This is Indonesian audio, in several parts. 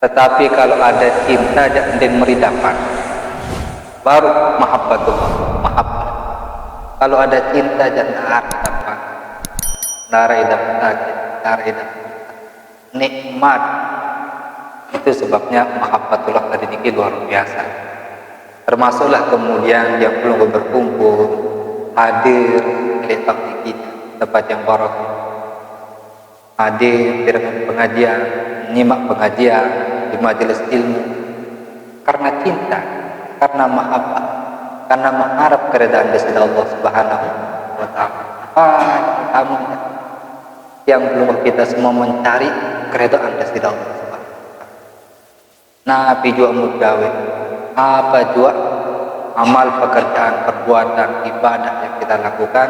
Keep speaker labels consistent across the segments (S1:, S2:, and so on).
S1: Tetapi kalau ada cinta dan meridapan, baru mahabbatullah, mahabbah. Kalau ada cinta dan harapan, naraidap sakit, naraidap nikmat, itu sebabnya mahabbatullah tadi ini luar biasa. Termasuklah kemudian yang belum berkumpul hadir di kita tempat yang barakah, hadir di pengajian, menyimak pengajian di majelis ilmu karena cinta, karena mahabbah, karena mengharap keridhaan dari Allah Subhanahu wa taala. Kamu yang belum, kita semua mencari keridhaan dari Allah Subhanahu wa taala. Nabi juga mudawi apa juga amal, pekerjaan, perbuatan, ibadah yang kita lakukan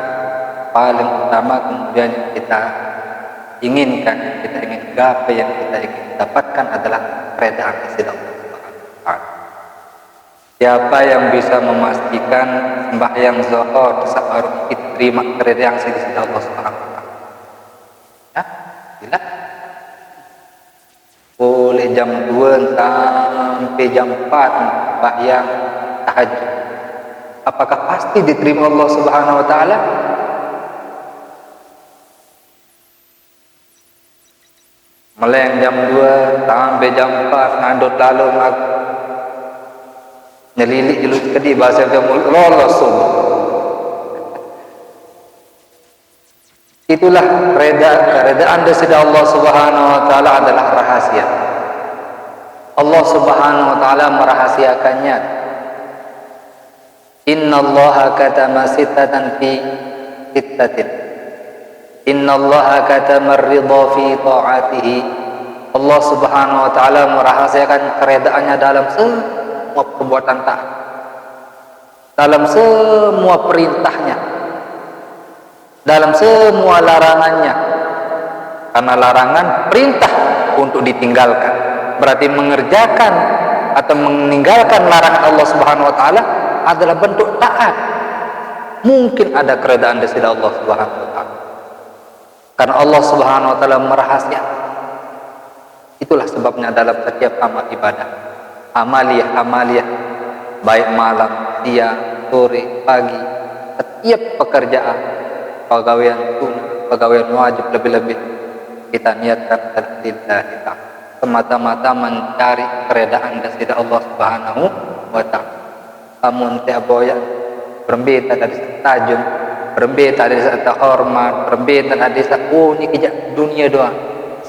S1: paling utama kemudian yang kita inginkan, kita ingin gapai, yang kita ingin dapatkan adalah keridhaan dari Allah Subhanahu wa taala. Siapa yang bisa memastikan sembahyang zuhur baru diterima keridhaan dari Allah Subhanahu wa taala? Ya, bila boleh jam 2 sampai jam 4 sembahyang tahajud, apakah pasti diterima Allah Subhanahu wa taala? Meleng jam 2 sampai jam 4 ngandut lalu nyelilik jelus kedi bahasa jamul lolos subuh. Itulah keredaan dari Allah Subhanahu wa taala adalah rahasia. Allah Subhanahu wa taala merahasiakannya. Innallaha katama sittatan fi sittatin. Innallaha katama ar-ridha fi ta'atihi. Allah Subhanahu wa taala merahasiakan keredaannya dalam semua perbuatan taat, dalam semua perintahnya, dalam semua larangannya. Karena larangan perintah untuk ditinggalkan, berarti mengerjakan atau meninggalkan larangan Allah Subhanahu wa taala adalah bentuk taat. Mungkin ada keredaan dari Allah Subhanahu wa taala karena Allah Subhanahu wa taala merahasiakan. Itulah sebabnya dalam setiap amal ibadah, amaliyah baik malam, siang, sore, pagi, setiap pekerjaan, pegawaian sunnah, pegawaian wajib, lebih-lebih kita niatkan lillahi ta'ala, semata-mata mencari keredaan dari Allah Subhanahu wa taala. Amun tiap boya berbeda dari tajam, berbeda dari hormat, berbeda dari ini kejak dunia doang,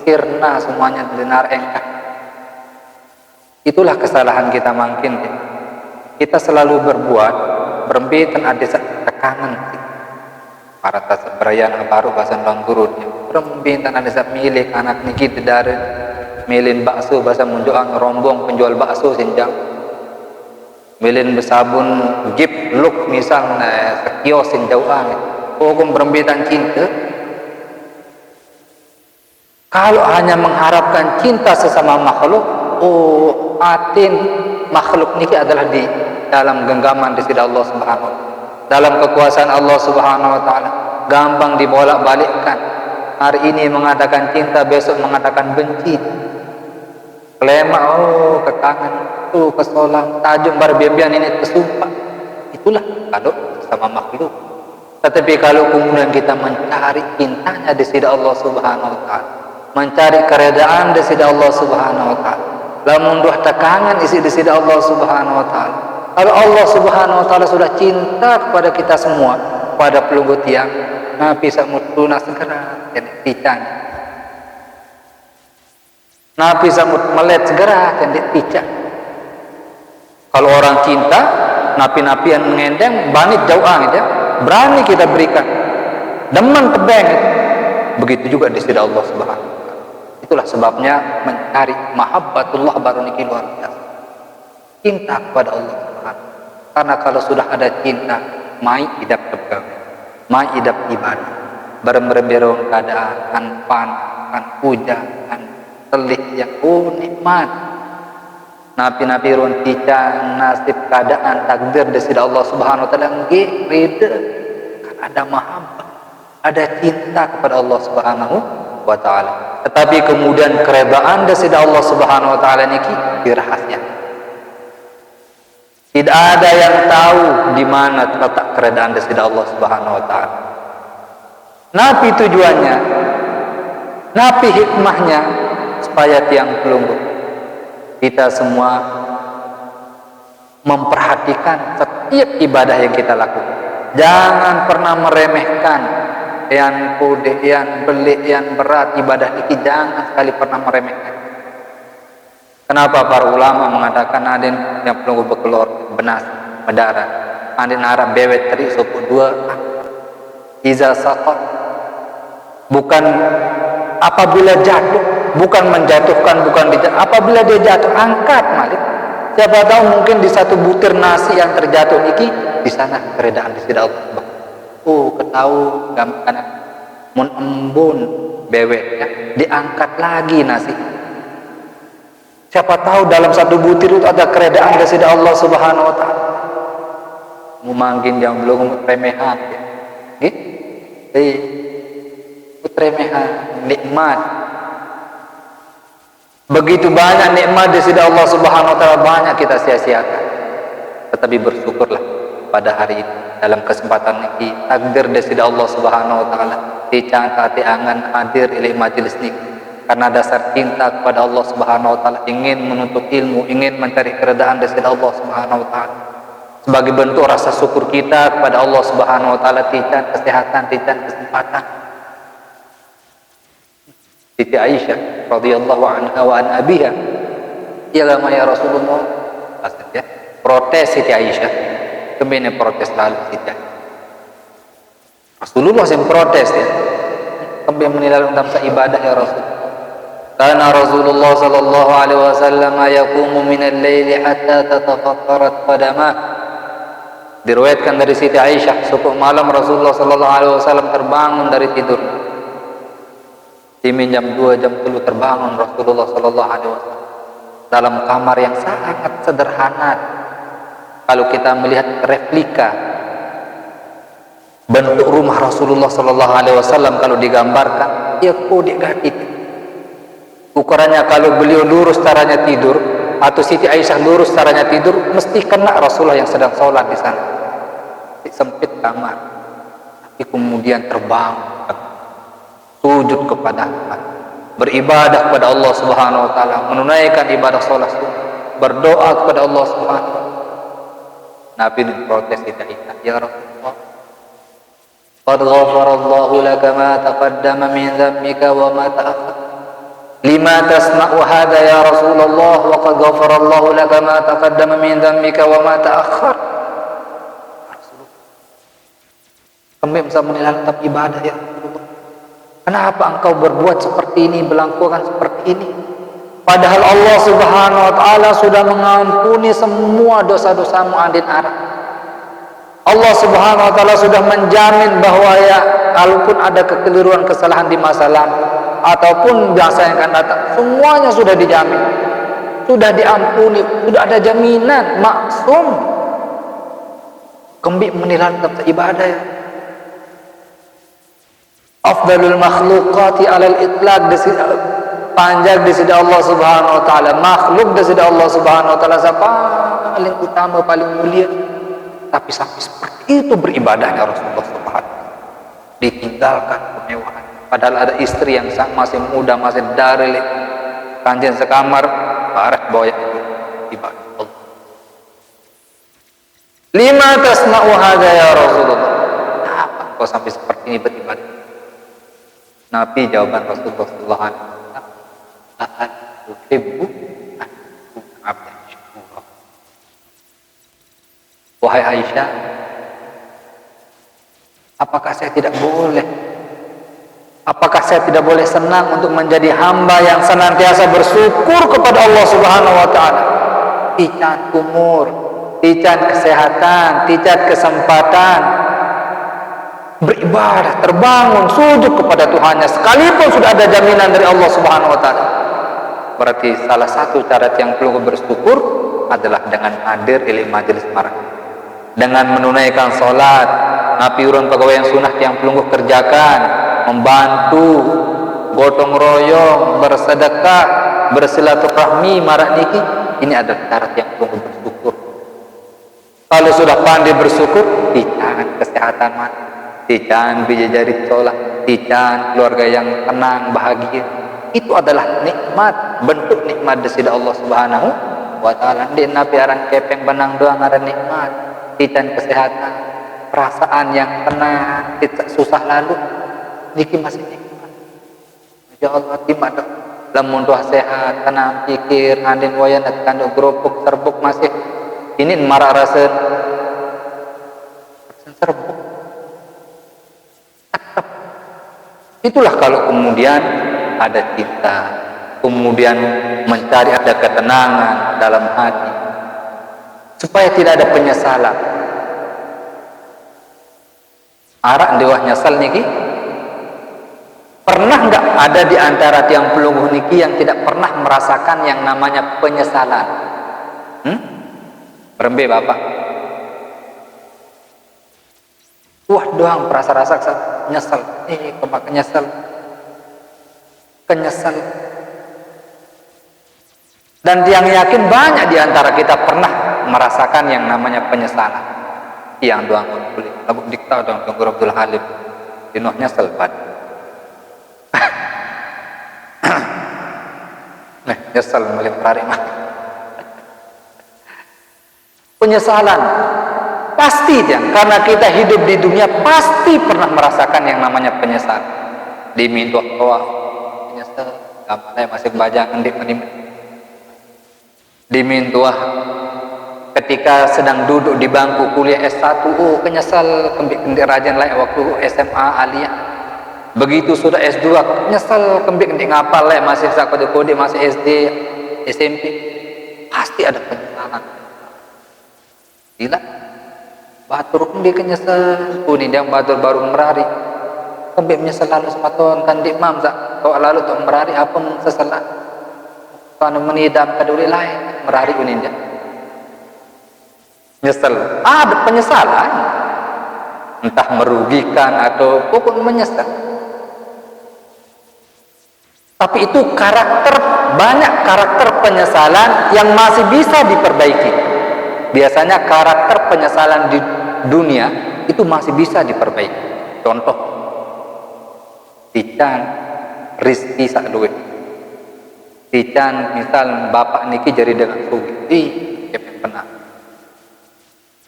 S1: sirna semuanya benar engkau. Itulah kesalahan kita mungkin. Kita selalu berbuat berbeda ada tekanan. Para tasabarayan baru bahasa orang turun. Berbeda ada milik anak ni kita dari milin bakso bahasa munjoang rombong penjual bakso senjang. Milin bersabun gip look misalnya sekios senjauan. Hukum berbeda cinta. Kalau hanya mengharapkan cinta sesama makhluk, atin makhluk ini adalah di dalam genggaman di sisi Allah Subhanahu wa taala, dalam kekuasaan Allah Subhanahu wa taala, gampang dibolak-balikkan. Hari ini mengatakan cinta, besok mengatakan benci. Kelema kekangan, kesolang, tajam berbian ini kesumpah. Itulah kalau sama makhluk. Tetapi kalau kemudian kita mencari cintanya di sisi Allah Subhanahu wa taala, mencari keredaan di sisi Allah Subhanahu wa taala, lamun duh tekangan isi di sisi Allah Subhanahu wa taala. Kalau Allah Subhanahu wa taala sudah cinta kepada kita semua, pada pelunggu tiang, Nabi samuduna segera jadi tican. Nabi samud melet segera jadi tican. Kalau orang cinta, napi-napian mengendeng, banit jauhan gitu ya, berani kita berikan. Demen tebeng gitu. Begitu juga di sisi Allah Subhanahu wa taala. Itulah sebabnya mencari mahabbatullah baru niki luar biasa. Cinta kepada Allah Subhanahu. Karena kalau sudah ada cinta, mai hidup tergawe, mai hidup ibadah, beremberong keadaan, anpan, an puja, an telih yang nikmat. Nabi-nabi run tica nasib keadaan takdir dari Allah Subhanahu wa taala nggih reda. Kan ada mahabbah, ada cinta kepada Allah Subhanahu wa taala. tetapi kemudian keredaan dari Allah Subhanahu wa taala niki dirahasiakan. Tidak ada yang tahu di mana letak keredaan dari Allah Subhanahu wa taala. Napi tujuannya, napi hikmahnya supaya tiang pelunggu kita semua memperhatikan setiap ibadah yang kita lakukan. Jangan pernah meremehkan yang kode, yang belik, yang berat ibadah ini, jangan sekali pernah meremehkan. Kenapa para ulama mengatakan adin yang pelunggu berkelor benas berdarah, adin harap bewet teri suku dua iza saqat, bukan apabila jatuh, bukan menjatuhkan, bukan apabila dia jatuh angkat malik. Siapa tahu mungkin di satu butir nasi yang terjatuh iki di sana keredaan di sisi Allah. Ketahu gampang mun embun bewet ya, diangkat lagi nasi. Siapa tahu dalam satu butir itu ada keredaan dari sisi Allah Subhanahu wa taala. Mungkin yang belum remehan ya. Remehan nikmat. Begitu banyak nikmat dari sisi Allah Subhanahu wa taala, banyak kita sia-siakan. Tetapi bersyukurlah pada hari ini dalam kesempatan ini takdir dari sisi Allah Subhanahu wa taala dicangkati angan hadir ila majelis ini karena dasar cinta kepada Allah Subhanahu wa taala, ingin menuntut ilmu, ingin mencari keredaan dari sisi Allah Subhanahu wa taala. Sebagai bentuk rasa syukur kita kepada Allah Subhanahu wa taala, tican kesehatan, tican kesempatan. Siti Aisyah radhiyallahu anha wa an abiha, ya lama ya Rasulullah, ya protes Siti Aisyah, kemudian protes lalu Siti Aisyah. Rasulullah yang protes ya, kemudian menilai tentang ibadah ya Rasulullah. Karena Rasulullah sallallahu alaihi wasallam yaqumu min al-laili hatta tatafattarat qadamah. Diriwayatkan dari Siti Aisyah, suatu malam Rasulullah sallallahu alaihi wasallam terbangun dari tidur. Jam 2 jam 3 terbangun Rasulullah sallallahu alaihi wasallam dalam kamar yang sangat sederhana. Kalau kita melihat replika bentuk rumah Rasulullah sallallahu alaihi wasallam kalau digambarkan, ya kode gatit. Ukurannya kalau beliau lurus caranya tidur atau Siti Aisyah lurus caranya tidur, mesti kena Rasulullah yang sedang sholat di sana. Di sempit kamar, tapi kemudian terbang sujud kepada Allah, beribadah kepada Allah Subhanahu wa taala, menunaikan ibadah salat, berdoa kepada Allah Subhanahu wa taala. Nabi diprotes Siti Aisyah, ya Rasulullah, qad ghafarallahu laka ma taqaddama min dhanbika wa ma ta'akhkhar. Lima tasna'u hadha ya Rasulullah wa qad ghafarallahu laka ma taqaddama min dhanbika wa ma ta'akhkhar. Kami bisa menilai tentang ibadah ya Rasulullah. Kenapa engkau berbuat seperti ini, melakukan seperti ini? Padahal Allah Subhanahu wa taala sudah mengampuni semua dosa-dosamu adin arah. Allah Subhanahu wa taala sudah menjamin bahwa ya kalaupun ada kekeliruan, kesalahan di masa lalu ataupun masa yang akan datang, semuanya sudah dijamin, sudah diampuni, sudah ada jaminan maksum. Kembali menilai tentang ibadah ya. Afdalul makhluqati alal itlaq, panjang di sisi Allah Subhanahu wa taala, makhluk di sisi Allah Subhanahu wa taala siapa paling utama, paling mulia, tapi sampai seperti itu beribadahnya Rasulullah Subhanahu, ditinggalkan kemewahan, padahal ada istri yang masih muda, masih daril, kanjen sekamar, parah bawa ibadah Allah. Lima tasna'u hadza ya Rasulullah, kenapa kau sampai seperti ini beribadah? Nabi jawaban Rasulullah sallallahu alaihi wasallam, "An tuhibbu an takuna 'abdan syakura." Wahai Aisyah, apakah saya tidak boleh? Apakah saya tidak boleh senang untuk menjadi hamba yang senantiasa bersyukur kepada Allah Subhanahu wa taala? Tican umur, tican kesehatan, tican kesempatan, beribadah, terbangun, sujud kepada Tuhannya, sekalipun sudah ada jaminan dari Allah Subhanahu wa taala. Berarti salah satu cara yang perlu bersyukur adalah dengan hadir di majelis marah, dengan menunaikan salat, ngapiurun pegawai yang sunah yang perlu kerjakan, membantu gotong royong, bersedekah, bersilaturahmi, marak niki, ini adalah syarat yang perlu bersyukur. Kalau sudah pandai bersyukur, tijan kesehatan mati, tijan bijajari sholat, tijan keluarga yang tenang, bahagia. Itu adalah nikmat, bentuk nikmat dari Allah Subhanahu wa ta'ala. Di nabi aran kepeng benang doang ada nikmat, tijan kesehatan, perasaan yang tenang, tidak susah lalu, niki masih nikmat. Ya Allah, timak lamun doa sehat, tenang pikir, andin wayan kandung gerobok serbuk masih ini marah rasa serbuk. Itulah kalau kemudian ada cinta, kemudian mencari ada ketenangan dalam hati, supaya tidak ada penyesalan. Arak dewah nyesal niki. Pernah nggak ada di antara tiang pelungguh niki yang tidak pernah merasakan yang namanya penyesalan? Berembe bapak. Wah doang rasa nyesel. Kemakan nyesel. Dan yang yakin banyak di antara kita pernah merasakan yang namanya penyesalan. Yang doang boleh. Abu dikta doang Tunggu Abdul Halim. Dinoh nyesel pad. Nyesel melempari mah. Penyesalan pasti dia, karena kita hidup di dunia pasti pernah merasakan yang namanya penyesalan. Diminta penyesal, gambarnya masih baca ngendik diminta ketika sedang duduk di bangku kuliah S1, kenyesal kembik rajin lain waktu SMA aliyah. Begitu sudah S2 nyesel kembik ngapal lah masih kode-kode masih SD SMP, pasti ada penyesalan. Gila batur kembik kenyesel kuning yang batur baru merari kembik menyesal lalu sepatuan kan di mam kalau lalu tuh merari apa sesalah karena menidam keduli lain merari kuning dia nyesel ada penyesalan entah merugikan atau pokoknya menyesal. Tapi itu banyak karakter penyesalan yang masih bisa diperbaiki. Biasanya karakter penyesalan di dunia itu masih bisa diperbaiki. Contoh, tican rizki sak duit. Tican misal bapak niki jadi dengan sugih, pernah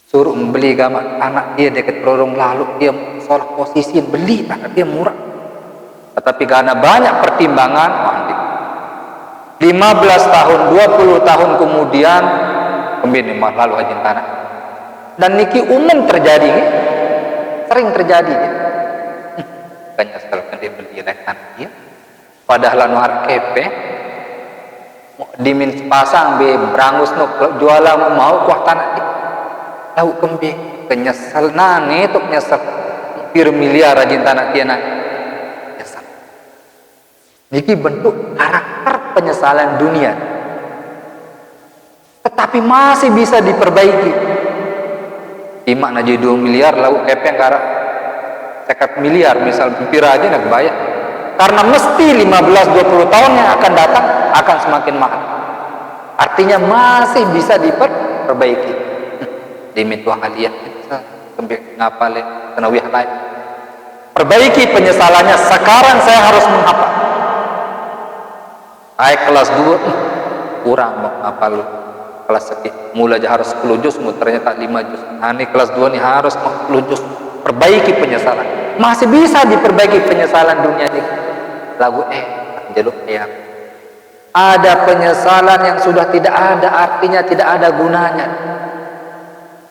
S1: suruh membeli gambar anak dia dekat lorong lalu dia soal posisi beli anak dia murah. Tetapi karena banyak pertimbangan 15 tahun 20 tahun kemudian kemudian lalu hajin tanah dan niki umum terjadi sering terjadi kan nyesel kan dia beli lekan dia padahal nuar kepe dimin pasang be berangus nuk jualan mau kuah tanah tahu kembe kenyesel nane tuk nyesel pir miliar rajin tanah dia nane niki bentuk karakter penyesalan dunia, tetapi masih bisa diperbaiki. Imak naji 2 miliar lalu kepeng karak 50 miliar misal pira aja nak bayar, karena mesti 15-20 tahun yang akan datang akan semakin mahal. Artinya masih bisa diperbaiki. Dimit wahaliyah kembali ngapale tenawih lain. Perbaiki penyesalannya. Sekarang saya harus menghafal. Ayat kelas 2 kurang mau ngapal kelas sekian mulai aja harus 10 juz ternyata 5 juz. Ini kelas 2 nih harus 10 juz. Perbaiki penyesalan, masih bisa diperbaiki penyesalan dunia ini. Lagu jaluk ayam ada penyesalan yang sudah tidak ada artinya, tidak ada gunanya.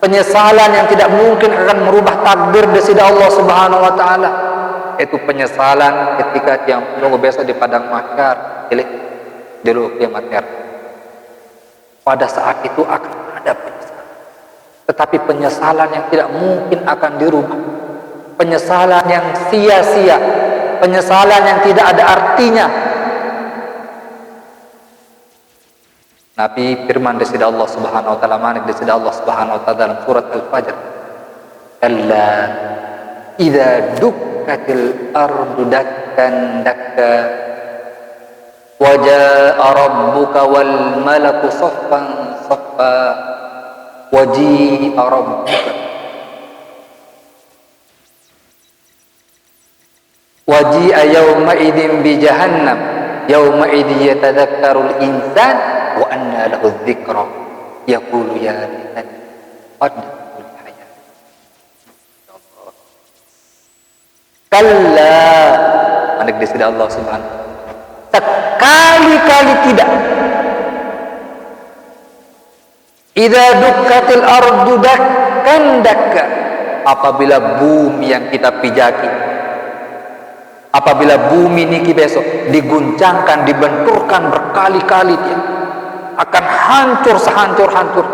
S1: Penyesalan yang tidak mungkin akan merubah takdir dari Allah Subhanahu wa taala. Itu penyesalan ketika yang menunggu besok di padang mahsyar, dulu kiamat akhir. Pada saat itu akan ada penyesalan. Tetapi penyesalan yang tidak mungkin akan dirubah. Penyesalan yang sia-sia, penyesalan yang tidak ada artinya. Nabi firman dari Allah Subhanahu wa taala, manik dari Allah Subhanahu wa taala dalam surat Al-Fajr. Kalla idza dukkatil ardu dakkan dakka wa jaa rabbuka wal malaku saffan saffa wa ji'a rabbuka wa ji'a yawma idzin bi jahannam yawma idzi yatadhakkarul insan wa anna lahu dzikra yaqulu ya laitani qaddamtu li hayati. Kalla, anak disini Allah Subhanahu sekali-kali tidak. Idza dukkatil ardu dakkan dakka, apabila bumi yang kita pijaki, apabila bumi niki besok diguncangkan, dibenturkan berkali-kali, dia akan hancur sehancur-hancur,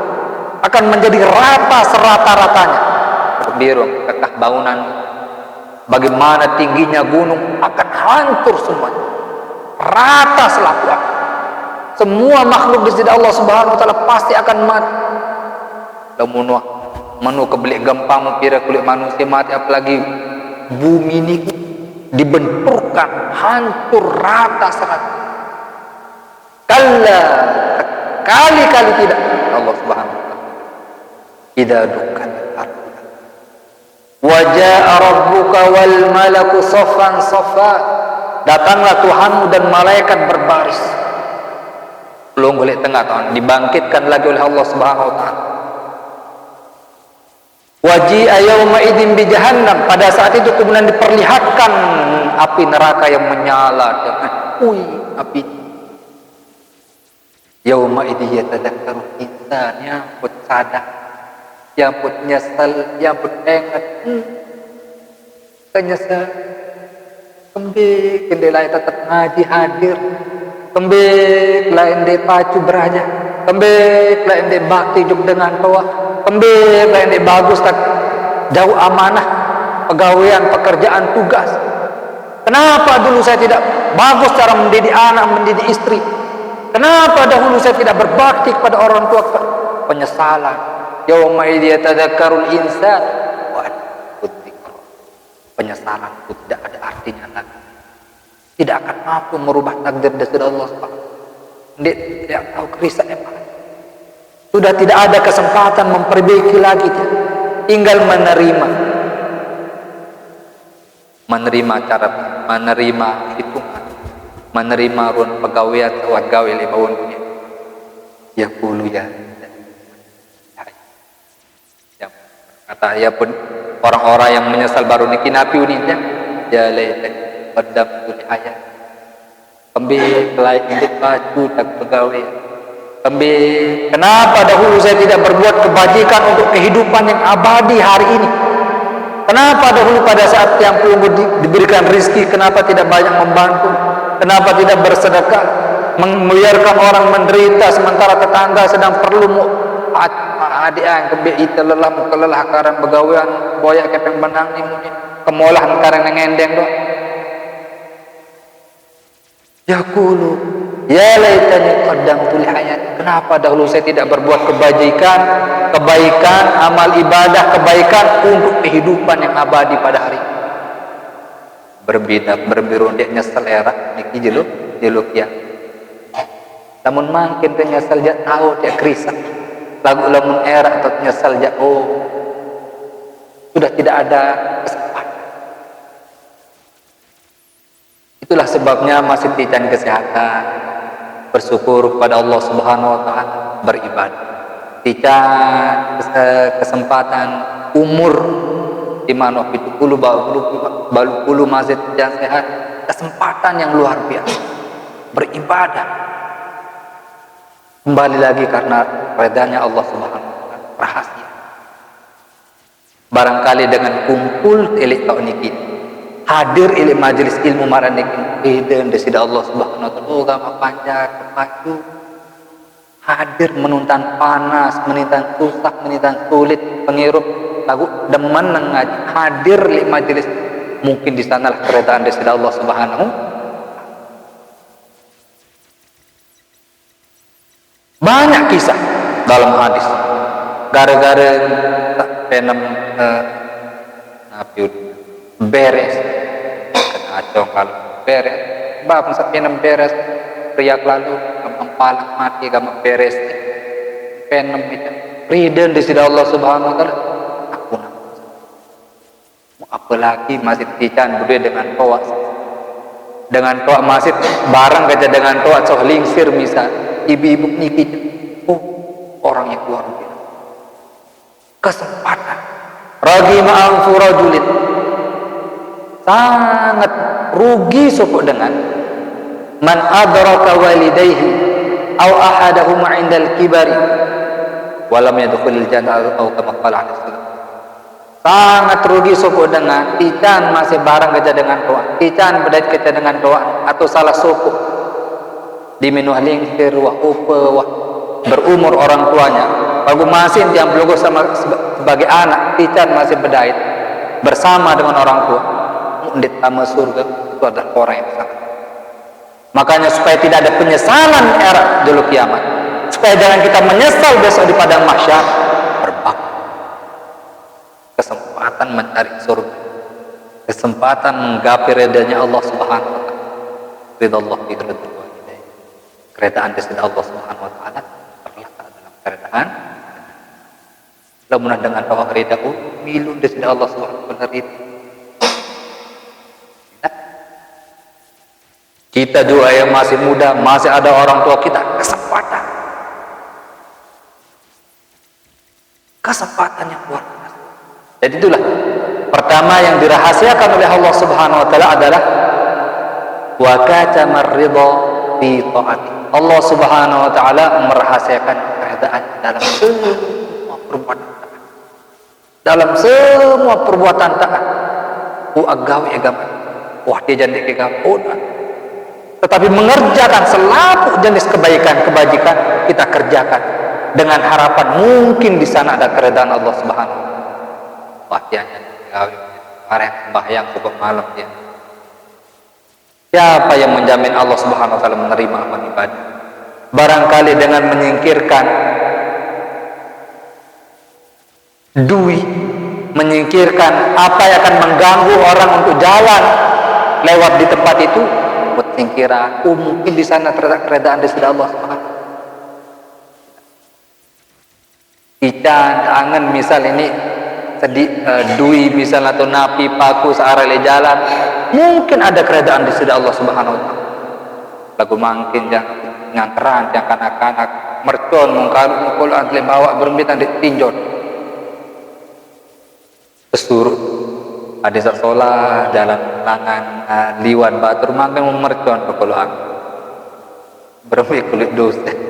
S1: akan menjadi rata serata-ratanya. Biru kekah bangunan, bagaimana tingginya gunung, akan hancur semuanya, rata selaku api. Semua makhluk di sisi Allah Subhanahu wa taala pasti akan mati. Lamun manu kebelik gempa mempira kulit manusia mati, apalagi bumi ini dibenturkan hancur rata serata. Kalla, kali-kali tidak. Allah Subhanahu wa taala idza dukkat al-ardu wa jaa rabbuka wal malaku saffan saffa, datanglah Tuhanmu dan malaikat berbaris. Belum boleh tengah tahun dibangkitkan lagi oleh Allah Subhanahu wa taala. Waji'a yawma idzin bi jahannam, pada saat itu kemudian diperlihatkan api neraka yang menyala. Api. Yawma idzi yatadakkaru insan, ya put sadar, ya put nyesal, ya put ingat. Kenyesal. Kembali kendela tetap ngaji hadir. Kembali lain de pacu beraja, kembali lain de bakti hidup dengan toa, kembali lain de bagus tak jauh amanah pegawaian pekerjaan tugas. Kenapa dulu saya tidak bagus cara mendidik anak, mendidik istri? Kenapa dahulu saya tidak berbakti kepada orang tua? Penyesalan. Yauma idzi yatadzakkarul insan wa dzikra. Penyesalan itu tidak ada artinya lagi. Tidak akan mampu merubah takdir dari Allah Subhanahu. Tidak tahu kerisaknya apa. Sudah tidak ada kesempatan memperbaiki lagi. Tinggal menerima cara, menerima hitungan, menerima run pegawaian sewat gawe libawun dunia. Ya qulu ya. Kata ya pun orang-orang yang menyesal baru niki napi unitnya. Ya laitani qaddamtu li hayati. Kembali kelai indik pacu tak pegawai. Kembali, kenapa dahulu saya tidak berbuat kebajikan untuk kehidupan yang abadi hari ini? Kenapa dahulu pada saat yang perlu diberikan rezeki, kenapa tidak banyak membantu? Kenapa tidak bersedekah? Membiarkan orang menderita sementara tetangga sedang perlu adik yang kebe itu lelah mukelelah karang begawean boya kepeng benang ni mungkin kemolah karang ngendeng doang. Yaqulu ya laitani qaddamtu li hayati. Kenapa dahulu saya tidak berbuat kebaikan, amal ibadah, kebaikan untuk kehidupan yang abadi pada hari ini. Berbiru dia selera niki jeluk ya. Namun makin dia nyesel dia tahu dia krisak. Lagu lamun era atau nyesel dia sudah tidak ada kesempatan. Itulah sebabnya masih tijan kesehatan, bersyukur kepada Allah Subhanahu wa taala, beribadah. Tijan kesempatan umur di mana itu puluh masih tijan sehat, kesempatan yang luar biasa. Beribadah. Kembali lagi karena redanya Allah Subhanahu wa taala, rahasia. Barangkali dengan kumpul elik tahun ini hadir ili majelis ilmu maranikin iden desida Allah Subhanahu wa taala agama panjang kepacu hadir menuntan panas, menuntan susah, menuntan sulit, pengirup lagu demen ngaji hadir li majelis, mungkin di sanalah keredaan desida Allah Subhanahu. Banyak kisah dalam hadis gara-gara penem beres acong kalau beres bab sampai beres teriak lalu gampang palak mati gampang beres penem itu ridho di sisi Allah Subhanahu wa taala aku apalagi masih tican budaya dengan toa masih barang kerja dengan toa soh lingsir misal ibu-ibu niki orang yang luar biasa kesempatan ragi ma'anfu rajulin sangat rugi sopok dengan man adraka walidayhi aw ahadahuma 'indal kibari walam yadkhulul jannah atau kama qala alaihi wasallam sangat rugi sopok dengan tican masih barang kerja dengan toa tican berdait kerja dengan toa atau salah sopok diminuh lingsir wah upe wah berumur orang tuanya bagu masih yang belum sama sebagai anak tican masih berdait bersama dengan orang tua mundit tamu surga itu adalah orang yang sangat makanya supaya tidak ada penyesalan era dulu kiamat supaya jangan kita menyesal besok di padang mahsyar berbakti kesempatan mencari surga kesempatan menggapai ridhanya Allah Subhanahu wa taala ridha Allah fi ridha walidayhi keridhaan di sisi Allah Subhanahu wa taala terletak dalam keridhaan lamun dengan tawa ridha milu di sisi Allah Subhanahu wa taala kita juga yang masih muda masih ada orang tua kita kesempatan yang luar biasa. Jadi itulah pertama yang dirahasiakan oleh Allah Subhanahu wa taala adalah wa katamar ridha fi taati. Allah Subhanahu wa taala merahasiakan keridhaan dalam semua perbuatan taat. Dalam semua perbuatan taat. Ku agawi agama. Wah dia jandik kegapodan. Tetapi mengerjakan selaku jenis kebajikan kita kerjakan dengan harapan mungkin di sana ada keridhaan Allah Subhanahu wa taala. Wah dia orang sembahyang cukup malam dia. Siapa yang menjamin Allah Subhanahu wa taala menerima amal ibadah? Barangkali dengan menyingkirkan dui, menyingkirkan apa yang akan mengganggu orang untuk jalan lewat di tempat itu, buat singkiran. Mungkin di sana terdapat keridhaan di sisi Allah Subhanahu. Ican angan misal ini dui misal atau napi paku searah le jalan, mungkin ada keridhaan di sisi Allah Subhanahu wa taala. Lagu mangkin yang ngangkeran yang kanak-kanak mercon mungkul antle bawa berembitan di tinjot. Pesurut ada sekolah jalan langan liwan batur mangkin mercon kepuluhan. Berembi kulit dosa.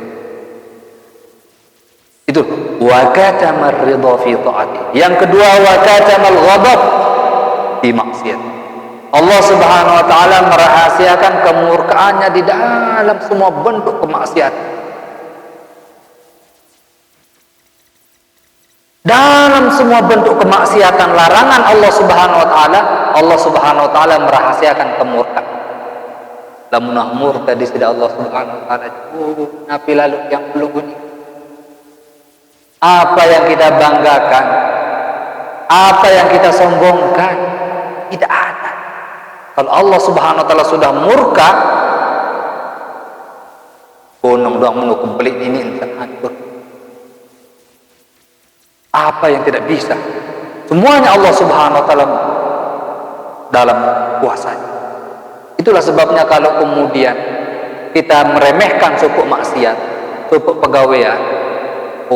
S1: Itu wa katamar ridha fi taati. Yang kedua wa katamal ghadab fi maksiat. Allah Subhanahu wa taala merahasiakan kemurkaannya di dalam semua bentuk kemaksiatan. Dalam semua bentuk kemaksiatan larangan Allah Subhanahu wa taala, Allah Subhanahu wa taala merahasiakan kemurkaan. Lamun murka di sisi Allah Subhanahu wa taala, napi lalu yang belum bunyi. Apa yang kita banggakan, apa yang kita sombongkan, tidak ada. Kalau Allah Subhanahu wa taala sudah murka, gunung doang menukung pelik ini insan hancur. Apa yang tidak bisa, semuanya Allah Subhanahu wa taala dalam kuasanya. Itulah sebabnya kalau kemudian kita meremehkan suku maksiat, suku pegawaian,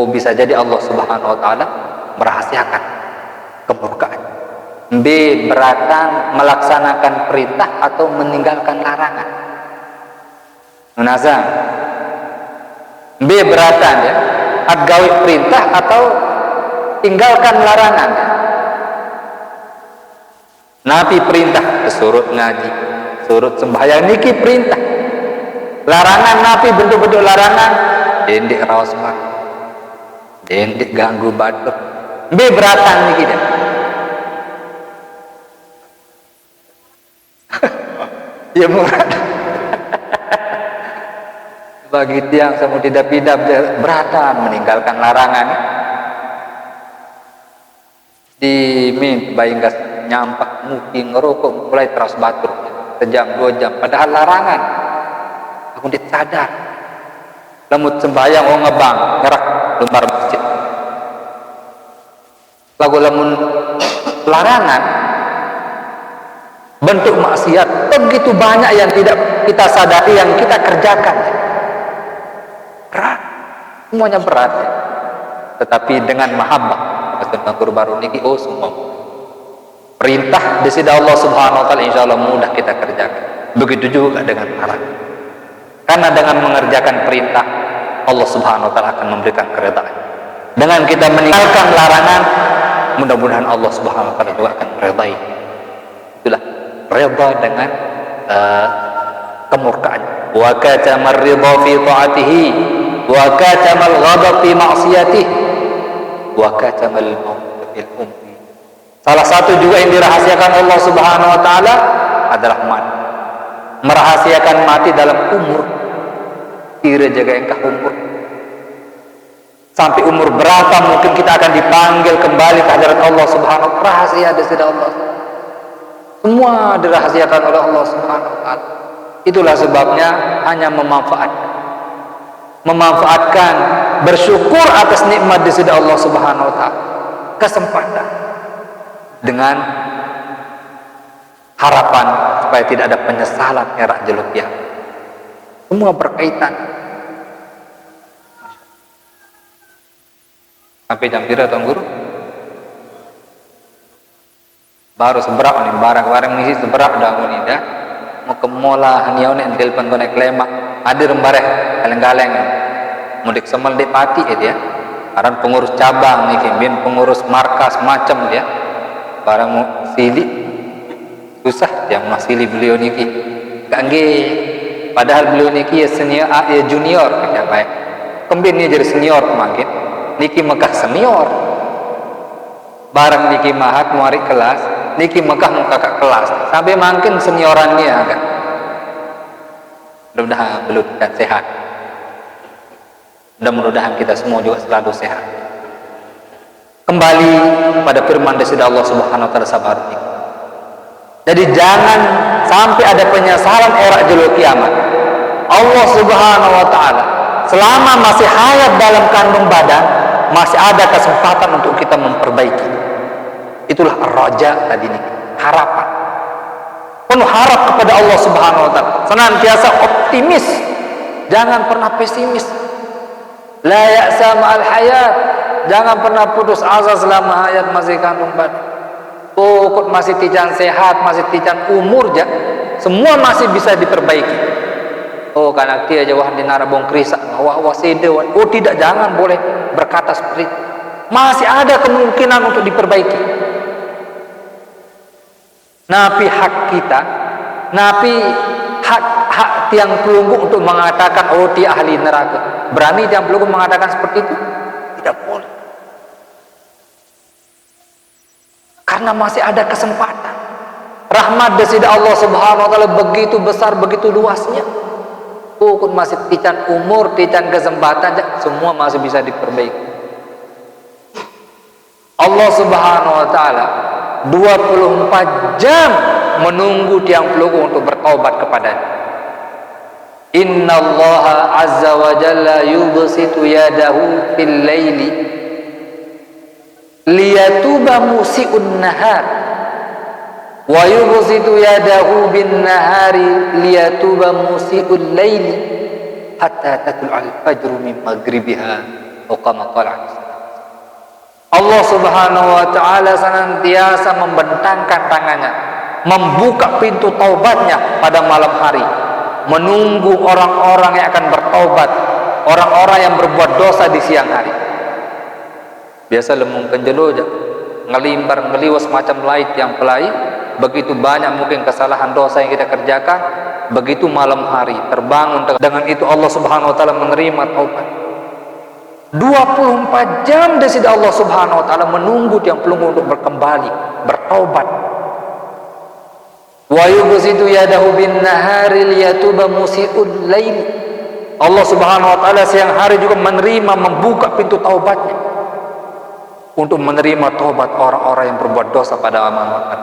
S1: bisa jadi Allah Subhanahu wa taala merahasiakan kemurkaan. B. Beratan melaksanakan perintah atau meninggalkan larangan. Munazam. B. Beratan ya, adgawi perintah atau tinggalkan larangan. Nabi perintah surut ngaji, surut sembahyang niki perintah. Larangan Nabi bentuk-bentuk larangan, dendik rawas mah. Dendik ganggu batuk. B. Beratan niki dah. Ya murad. Bagi tiang sama tidak pidap beratan meninggalkan larangan. Di min bayangkas nyampak mungkin ngerokok mulai terus batuk sejam 2 jam padahal larangan. Aku dit sadar. Lemut sembahyang oh ngebang, ngerak lembar masjid. Lagu lamun larangan, bentuk maksiat begitu banyak yang tidak kita sadari yang kita kerjakan. Berat, semuanya berat. Ya. Tetapi dengan mahabbah, tentang baru niki oh semua perintah dari Allah Subhanahu Wa Taala insya Allah mudah kita kerjakan. Begitu juga dengan larangan. Karena dengan mengerjakan perintah Allah Subhanahu Wa Taala akan memberikan keridhaan. Dengan kita meninggalkan larangan, mudah-mudahan Allah Subhanahu Wa Taala juga akan meridai. Itulah redha dengan kemurkaan. Wa katamar ridha fi ta'atihi wa katamal ghadab fi ma'siyatihi wa katamal maut fil umri. Salah satu juga yang dirahasiakan Allah Subhanahu Wa Taala adalah mati. Merahasiakan mati dalam umur. Kira jaga engkau umur. Sampai umur berapa mungkin kita akan dipanggil kembali ke hadirat Allah Subhanahu Wa Taala. Rahasia dari Allah. Semua dirahasiakan oleh Allah Subhanahu Wa Taala. Itulah sebabnya hanya memanfaatkan, bersyukur atas nikmat dari Allah Subhanahu Wa Taala. Kesempatan dengan harapan supaya tidak ada penyesalan era jeluk ya. Semua berkaitan. Sampai jam berapa Tuan Guru? Baru seberak nih barang misi seberak dah ini dah. Mau ke mola haniau nih telepon konek lemak. Hadir bareh galeng-galeng. Mudik semal di pati ya. Aran pengurus cabang nih kimbin pengurus markas macam dia. Barang mau silih susah yang masih beliau niki. Gangge. Padahal beliau niki ya senior ya junior ya baik. Kembin dia jadi senior makin. Niki Mekah senior. Barang niki mahat muari kelas, niki Mekah mau kakak kelas. Sampai makin seniorannya agak. Mudah-mudahan belum dan sehat. Mudah-mudahan kita semua juga selalu sehat. Kembali pada firman dari Allah Subhanahu Wa Taala sabar. Jadi jangan sampai ada penyesalan era jeluk kiamat. Allah Subhanahu Wa Taala selama masih hayat dalam kandung badan masih ada kesempatan untuk kita memperbaiki. Itulah raja tadi ini, harapan. Penuh harap kepada Allah Subhanahu Wa Taala. Senantiasa optimis, jangan pernah pesimis. La ya'sa ma'al hayat, jangan pernah putus asa selama hayat masih kandung badan. Pokok masih tijan sehat, masih tijan umur ja, semua masih bisa diperbaiki. Oh karena dia jawab di narabong krisa, wah sedewan. Oh tidak, jangan boleh berkata seperti itu. Masih ada kemungkinan untuk diperbaiki. Napi hak kita, napi hak tiang pelunggu untuk mengatakan oh dia ahli neraka. Berani tiang pelunggu mengatakan seperti itu? Tidak boleh. Karena masih ada kesempatan. Rahmat dari Allah Subhanahu Wa Taala begitu besar, begitu luasnya. Pokok masih tican umur, tican kesempatan, semua masih bisa diperbaiki. Allah Subhanahu Wa Taala 24 jam menunggu tiang pelunggu untuk bertaubat kepadanya. Inna Allah Azza wa Jalla yubsitu yadahu fil laili liyatuba musi'un nahar wa yubsitu yadahu bin nahari liyatuba musi'ul laili hatta tatlu'al fajru min maghribiha atau kama qala. Allah Subhanahu Wa Taala senantiasa membentangkan tangannya, membuka pintu taubatnya pada malam hari, menunggu orang-orang yang akan bertaubat, orang-orang yang berbuat dosa di siang hari. Biasa lemung kenjelo ngelimbar ngeliwas macam light yang pelai, begitu banyak mungkin kesalahan dosa yang kita kerjakan, begitu malam hari terbangun dengan itu Allah Subhanahu Wa Taala menerima taubat. 24 jam dari Allah Subhanahu Wa Taala menunggu tiang pelunggu untuk berkembali, bertaubat. Wa yubsitu yadahu bin nahari liyatuba musi'ul lail. Allah Subhanahu Wa Taala siang hari juga menerima, membuka pintu taubatnya untuk menerima taubat orang-orang yang berbuat dosa pada malam.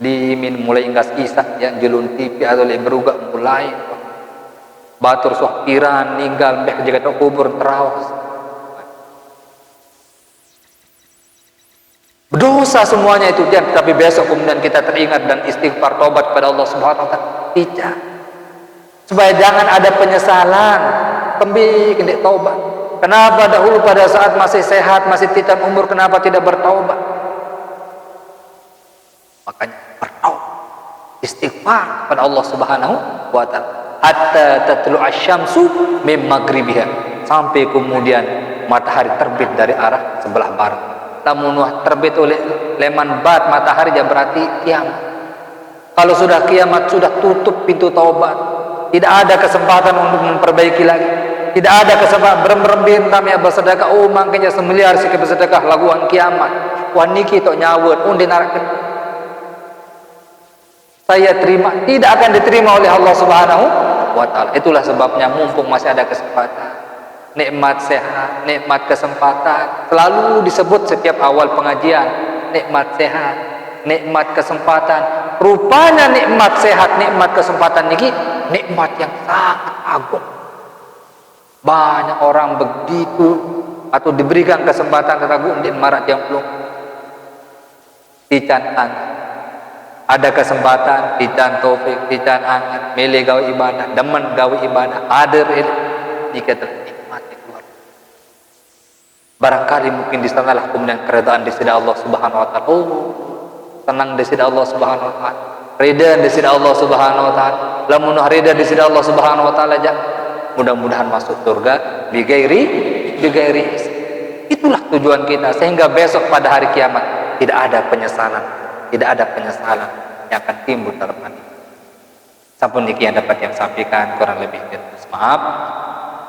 S1: Di min mulai ingkas isak yang jelun tipi atau berugak mulai batur sohkiran ninggal mbeh jaga kubur terawas berdosa semuanya itu dia, tapi besok kemudian kita teringat dan istighfar tobat kepada Allah Subhanahu wa taala. Tidak. Supaya jangan ada penyesalan, kembali ke taubat. Kenapa dahulu pada saat masih sehat, masih titan umur, kenapa tidak bertaubat? Makanya bertaubat, istighfar kepada Allah Subhanahu wa taala. Hatta tatlu asy-syamsu min maghribiha, sampai kemudian matahari terbit dari arah sebelah barat. Namun terbit oleh leman barat matahari ya berarti kiamat. Kalau sudah kiamat, sudah tutup pintu taubat, tidak ada kesempatan untuk memperbaiki lagi, tidak ada kesempatan berembir kami bersedekah. Oh makanya semiliar sikit bersedekah laguan kiamat waniki tok nyawut undi narak saya terima, tidak akan diterima oleh Allah Subhanahu wa taala. Itulah sebabnya mumpung masih ada kesempatan, nikmat sehat, nikmat kesempatan selalu disebut setiap awal pengajian. Nikmat sehat, nikmat kesempatan. Rupanya nikmat sehat, nikmat kesempatan ini nikmat yang sangat agung. Banyak orang begitu atau diberikan kesempatan tetapi di marat yang belum dicanang. Ada kesempatan dican taufik, dican angan, milih gawe ibadah, demen gawe ibadah, hadir ini kata nikmat itu. Barangkali mungkin di sanalah kemudian keredaan di sisi Allah Subhanahu wa taala. Oh, tenang di sisi Allah Subhanahu wa taala. Ridha di sisi Allah Subhanahu wa taala. Lamun ridha di sisi Allah Subhanahu wa taala mudah-mudahan masuk surga bigairi. Itulah tujuan kita sehingga besok pada hari kiamat tidak ada penyesalan yang akan timbul dalam hati. Sampun niki yang dapat yang sampaikan kurang lebih maaf.